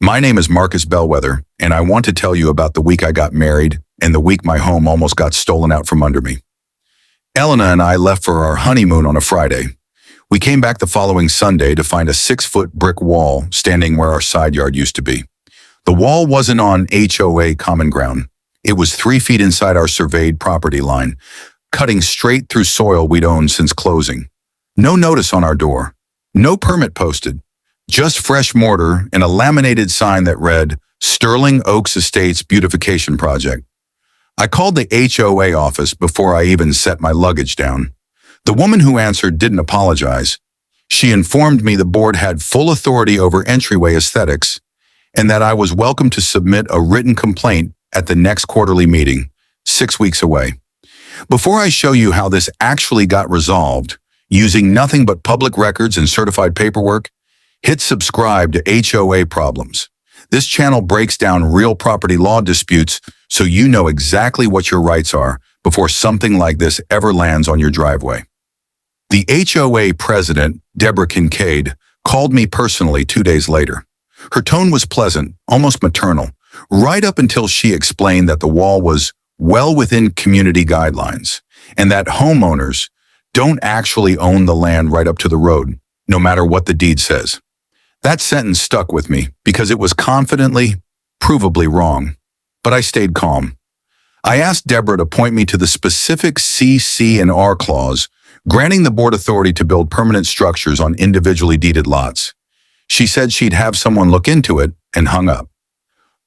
My name is Marcus Bellweather, and I want to tell you about the week I got married and the week my home almost got stolen out from under me. Elena and I left for our honeymoon on a Friday. We came back the following Sunday to find a 6-foot brick wall standing where our side yard used to be. The wall wasn't on HOA common ground. It was 3 feet inside our surveyed property line, cutting straight through soil we'd owned since closing. No notice on our door. No permit posted. Just fresh mortar and a laminated sign that read, Sterling Oaks Estates Beautification Project. I called the HOA office before I even set my luggage down. The woman who answered didn't apologize. She informed me the board had full authority over entryway aesthetics and that I was welcome to submit a written complaint at the next quarterly meeting, 6 weeks away. Before I show you how this actually got resolved, using nothing but public records and certified paperwork, hit subscribe to HOA Problems. This channel breaks down real property law disputes so you know exactly what your rights are before something like this ever lands on your driveway. The HOA president, Deborah Kincaid, called me personally 2 days later. Her tone was pleasant, almost maternal, right up until she explained that the wall was well within community guidelines and that homeowners don't actually own the land right up to the road, no matter what the deed says. That sentence stuck with me because it was confidently, provably wrong, but I stayed calm. I asked Deborah to point me to the specific CC&R clause, granting the board authority to build permanent structures on individually deeded lots. She said she'd have someone look into it and hung up.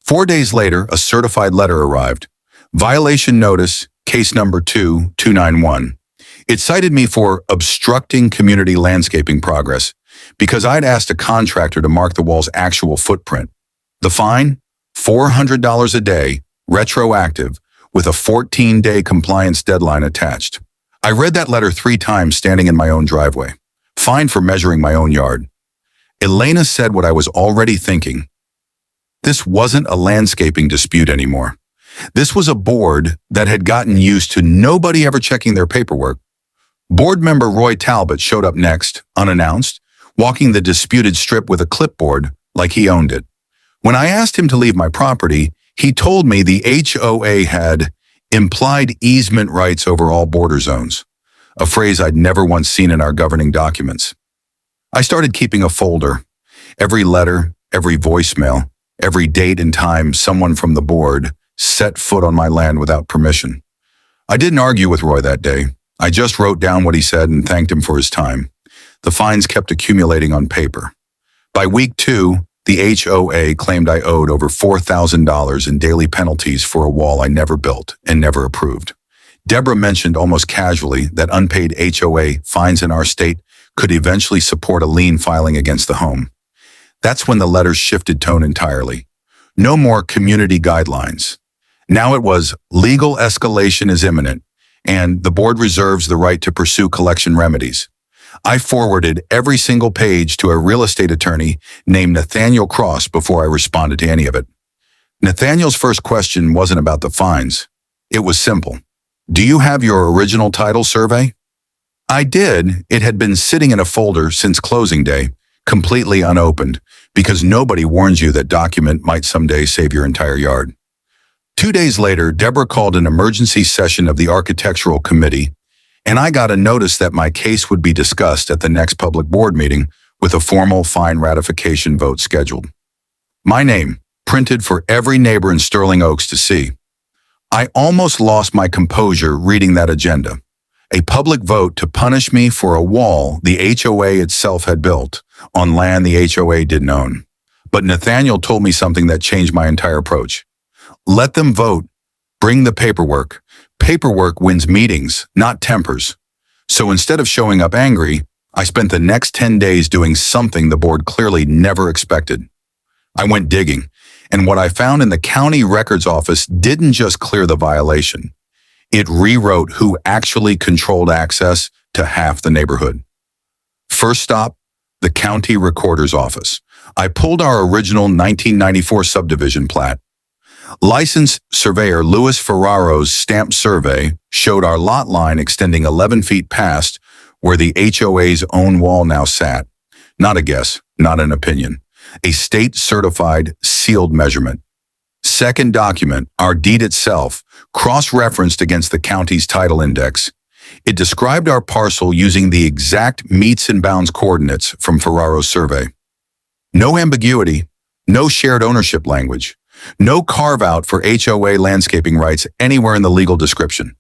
4 days later, a certified letter arrived. Violation notice, case number 2291. It cited me for obstructing community landscaping progress because I'd asked a contractor to mark the wall's actual footprint. The fine? $400 a day, retroactive, with a 14-day compliance deadline attached. I read that letter 3 times standing in my own driveway. Fine for measuring my own yard. Elena said what I was already thinking. This wasn't a landscaping dispute anymore. This was a board that had gotten used to nobody ever checking their paperwork. Board member Roy Talbot showed up next, unannounced, walking the disputed strip with a clipboard like he owned it. When I asked him to leave my property, he told me the HOA had implied easement rights over all border zones, a phrase I'd never once seen in our governing documents. I started keeping a folder. Every letter, every voicemail, every date and time someone from the board set foot on my land without permission. I didn't argue with Roy that day. I just wrote down what he said and thanked him for his time. The fines kept accumulating on paper. By week 2, the HOA claimed I owed over $4,000 in daily penalties for a wall I never built and never approved. Deborah mentioned almost casually that unpaid HOA fines in our state could eventually support a lien filing against the home. That's when the letters shifted tone entirely. No more community guidelines. Now it was legal escalation is imminent, and the board reserves the right to pursue collection remedies. I forwarded every single page to a real estate attorney named Nathaniel Cross before I responded to any of it. Nathaniel's first question wasn't about the fines. It was simple. Do you have your original title survey? I did. It had been sitting in a folder since closing day, completely unopened, because nobody warns you that document might someday save your entire yard. 2 days later, Deborah called an emergency session of the architectural committee, and I got a notice that my case would be discussed at the next public board meeting with a formal fine ratification vote scheduled. My name, printed for every neighbor in Sterling Oaks to see. I almost lost my composure reading that agenda. A public vote to punish me for a wall the HOA itself had built on land the HOA didn't own. But Nathaniel told me something that changed my entire approach. Let them vote. Bring the paperwork. Paperwork wins meetings, not tempers. So instead of showing up angry, I spent the next 10 days doing something the board clearly never expected. I went digging, and what I found in the county records office didn't just clear the violation. It rewrote who actually controlled access to half the neighborhood. First stop, the county recorder's office. I pulled our original 1994 subdivision plat. Licensed surveyor Louis Ferraro's stamped survey showed our lot line extending 11 feet past where the HOA's own wall now sat. Not a guess, not an opinion. a state-certified sealed measurement. Second document, our deed itself, cross-referenced against the county's title index. It described our parcel using the exact meets and bounds coordinates from Ferraro's survey. No ambiguity, no shared ownership language, no carve-out for HOA landscaping rights anywhere in the legal description.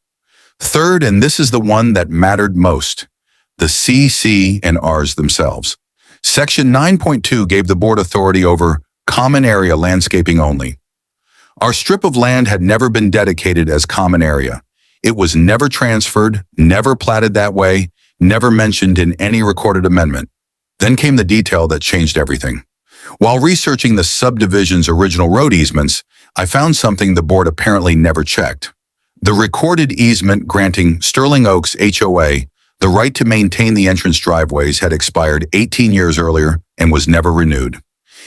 Third, and this is the one that mattered most, the CC&Rs themselves. Section 9.2 gave the board authority over common area landscaping only. Our strip of land had never been dedicated as common area. It was never transferred, never platted that way, never mentioned in any recorded amendment. Then came the detail that changed everything. While researching the subdivision's original road easements, I found something the board apparently never checked. The recorded easement granting Sterling Oaks HOA the right to maintain the entrance driveways had expired 18 years earlier and was never renewed.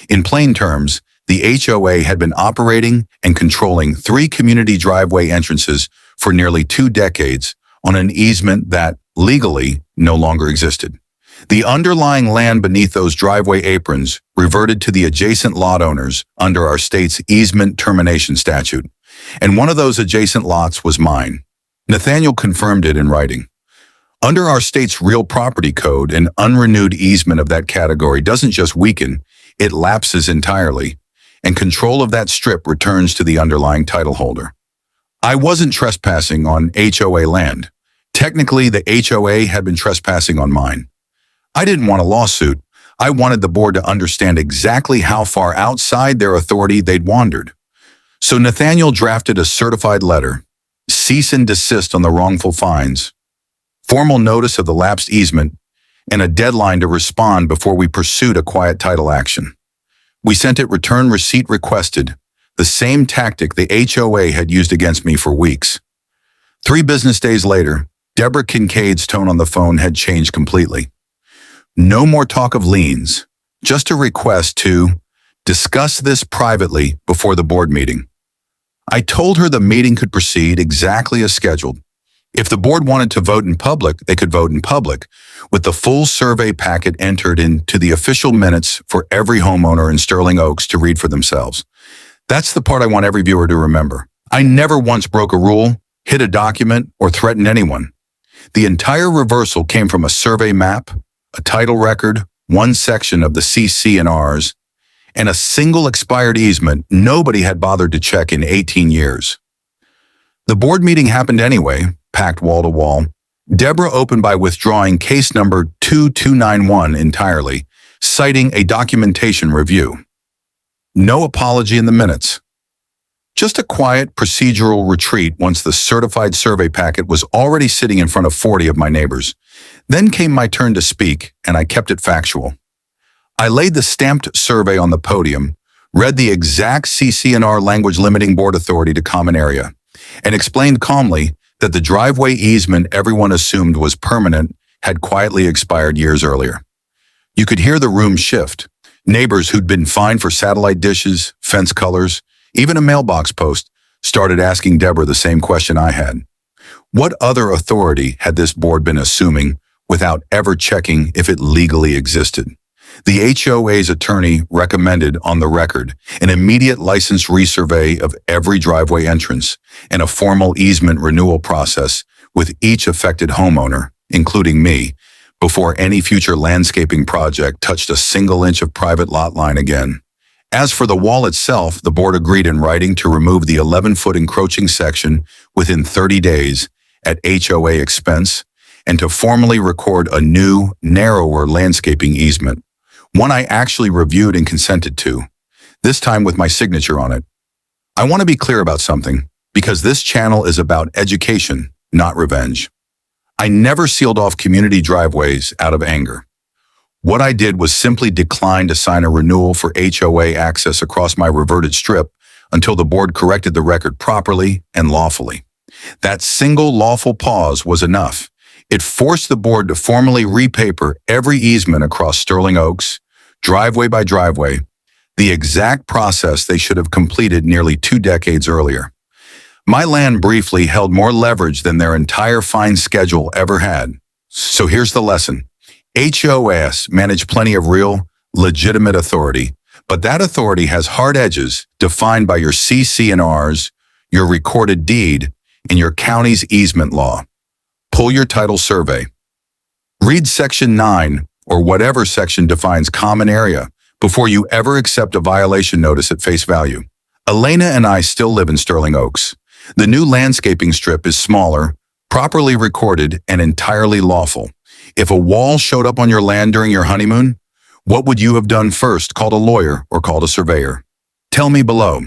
In plain terms, the HOA had been operating and controlling 3 community driveway entrances for nearly 2 decades on an easement that, legally, no longer existed. The underlying land beneath those driveway aprons reverted to the adjacent lot owners under our state's easement termination statute, and one of those adjacent lots was mine. Nathaniel confirmed it in writing. Under our state's real property code, an unrenewed easement of that category doesn't just weaken, it lapses entirely, and control of that strip returns to the underlying title holder. I wasn't trespassing on HOA land. Technically, the HOA had been trespassing on mine. I didn't want a lawsuit. I wanted the board to understand exactly how far outside their authority they'd wandered. So Nathaniel drafted a certified letter, cease and desist on the wrongful fines, formal notice of the lapsed easement, and a deadline to respond before we pursued a quiet title action. We sent it return receipt requested, the same tactic the HOA had used against me for weeks. 3 business days later, Deborah Kincaid's tone on the phone had changed completely. No more talk of liens, just a request to discuss this privately before the board meeting. I told her the meeting could proceed exactly as scheduled. If the board wanted to vote in public, they could vote in public, with the full survey packet entered into the official minutes for every homeowner in Sterling Oaks to read for themselves. That's the part I want every viewer to remember. I never once broke a rule, hid a document, or threatened anyone. The entire reversal came from a survey map, a title record, 1 section of the CC&Rs, and a single expired easement nobody had bothered to check in 18 years. The board meeting happened anyway, packed wall to wall. Deborah opened by withdrawing case number 2291 entirely, citing a documentation review. No apology in the minutes. Just a quiet procedural retreat once the certified survey packet was already sitting in front of 40 of my neighbors. Then came my turn to speak, and I kept it factual. I laid the stamped survey on the podium, read the exact CC&R language limiting board authority to common area, and explained calmly that the driveway easement everyone assumed was permanent had quietly expired years earlier. You could hear the room shift. Neighbors who'd been fined for satellite dishes, fence colors, even a mailbox post, started asking Deborah the same question I had. What other authority had this board been assuming without ever checking if it legally existed? The HOA's attorney recommended on the record an immediate license resurvey of every driveway entrance and a formal easement renewal process with each affected homeowner, including me, before any future landscaping project touched a single inch of private lot line again. As for the wall itself, the board agreed in writing to remove the 11-foot encroaching section within 30 days at HOA expense and to formally record a new, narrower landscaping easement, one I actually reviewed and consented to, this time with my signature on it. I want to be clear about something, because this channel is about education, not revenge. I never sealed off community driveways out of anger. What I did was simply decline to sign a renewal for HOA access across my reverted strip until the board corrected the record properly and lawfully. That single lawful pause was enough. It forced the board to formally repaper every easement across Sterling Oaks, driveway by driveway, the exact process they should have completed nearly 2 decades earlier. My land briefly held more leverage than their entire fine schedule ever had. So here's the lesson. HOAs manage plenty of real, legitimate authority, But that authority has hard edges defined by your CC&Rs, your recorded deed, and your county's easement law. Pull your title survey. Read Section 9, or whatever section defines common area, before you ever accept a violation notice at face value. Elena and I still live in Sterling Oaks. The new landscaping strip is smaller, properly recorded, and entirely lawful. If a wall showed up on your land during your honeymoon, what would you have done first? Called a lawyer or called a surveyor? Tell me below.